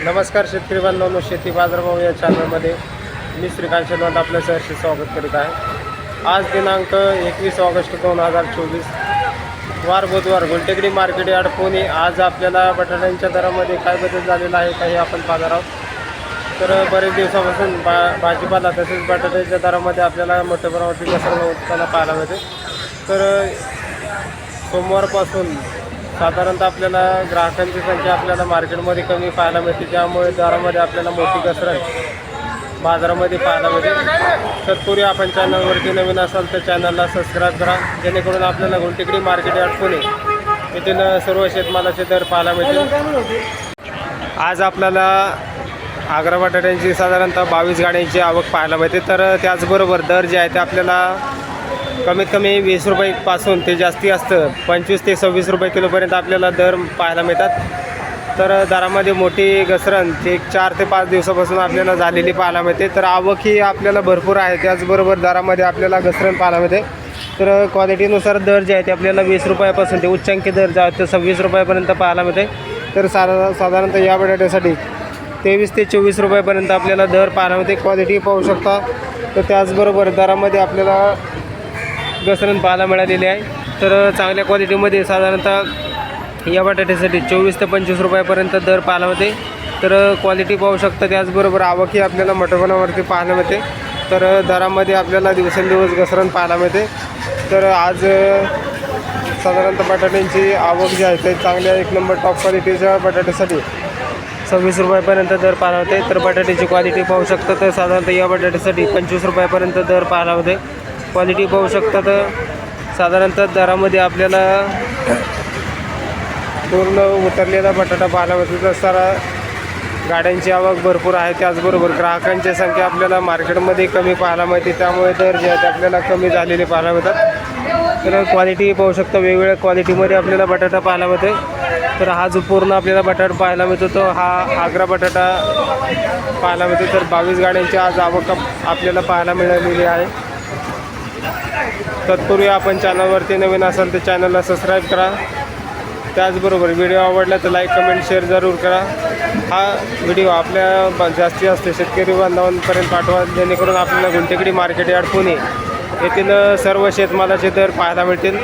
नमस्कार शेतकरी बांधवांनो, शेती बाजारभाव या चॅनलमध्ये मी श्रीकांत शेलवंत आपल्या सहर्षी स्वागत करीत आहे। आज दिनांक 21 ऑगस्ट 2024 वार बुधवार, गुलटेकडी मार्केट यार्ड पुणे। आज आपल्याला बटाट्यांच्या दरामध्ये काय बदल झालेला आहे काही आपण पाहणार आहोत। तर बरेच दिवसापासून भाजीपाला तसेच बटाट्याच्या दरामध्ये आपल्याला मोठ्या प्रमाणावरती घसरण होताना पाहायला मिळते। तर सोमवारपासून साधारणतः आपल्याला ग्राहकांची संख्या आपल्याला मार्केटमध्ये कमी पाहायला मिळते, त्यामुळे दरामध्ये आपल्याला मोठी घसरण बाजारामध्ये पाहायला मिळते। तत्पूर्वी आपण चॅनलवरती नवीन असाल तर चॅनलला सबस्क्राईब करा, जेणेकरून आपल्याला गुलटेकडी मार्केट यार्ड पुणे येथील सर्व शेतमालाचे दर पाहायला मिळतील। आज आपल्याला आग्रा बटाट्यांची साधारणतः 22 गाड्यांची आवक पाहायला मिळते। तर त्याचबरोबर दर जे आहे ते आपल्याला कमीत कमी 20 रुपयापासून ते जास्ती असतं 25 ते 26 रुपये किलोपर्यंत आपल्याला दर पाहायला मिळतात। तर दरामध्ये मोठी घसरण एक 4 ते 5 दिवसापासून आपल्याला झालेली पाहायला मिळते। तर आवक ही आपल्याला भरपूर आहे, त्याचबरोबर दरामध्ये आपल्याला घसरण पाहायला मिळते। तर क्वालिटीनुसार दर जे आहे ते आपल्याला 20 रुपयापासून ते उच्चांकी दर जे आहे ते 26 रुपयापर्यंत पाहायला मिळते। तर साधारणतः या बटाट्यासाठी 23 ते 24 रुपयापर्यंत आपल्याला दर पाहायला मिळते। क्वालिटी पाहू शकता। तर त्याचबरोबर दरामध्ये आपल्याला घसरण पाहायला मिळालेली आहे। तर चांगल्या क्वालिटीमध्ये साधारणतः या बटाट्यासाठी 24 ते 25 रुपयापर्यंत दर पाहायला मिळते। तर क्वालिटी पाहू शकता, त्याचबरोबर आवकही आपल्याला मोठ्यापणावरती पाहायला मिळते। तर दरामध्ये आपल्याला दिवसेंदिवस घसरण पाहायला मिळते। तर आज साधारणतः बटाट्यांची आवक जी आहे ते चांगल्या 1 नंबर टॉप क्वालिटीच्या बटाट्यासाठी 26 रुपयापर्यंत दर पाहायला मिळते। तर बटाट्याची क्वालिटी पाहू शकता, तर साधारणतः या बटाट्यासाठी 25 रुपयापर्यंत दर पाहायला मिळते। क्वालिटी पाहू शकता। तर साधारणतः दरामध्ये आपल्याला पूर्ण उतरलेला बटाटा पाहायला मिळतो। तर गाड्यांची आवक भरपूर आहे, त्याचबरोबर ग्राहकांची संख्या आपल्याला मार्केटमध्ये कमी पाहायला मिळते, त्यामुळे दर जे आहेत आपल्याला कमी झालेले पाहायला मिळतात। तर क्वालिटी पाहू शकता, वेगवेगळ्या क्वालिटीमध्ये आपल्याला बटाटा पाहायला मिळते। तर हा जो पूर्ण आपल्याला बटाटा पाहायला मिळतो तो हा आग्रा बटाटा पाहायला मिळतो। तर 22 गाड्यांची आज आवक आपल्याला पाहायला मिळालेली आहे। तत्पूर्वी आपण चॅनलवरती नवीन असाल तर चॅनलला सबस्क्राईब करा, त्याचबरोबर व्हिडिओ आवडला तर लाईक कमेंट शेअर जरूर करा। हा व्हिडिओ आपल्या जास्तीत शेतकरी बांधवांपर्यंत पाठवा, जेणेकरून आपल्याला गुलटेकडी मार्केट यार्ड पुणे येथील सर्व शेतमालाचे दर पाहायला मिळतील।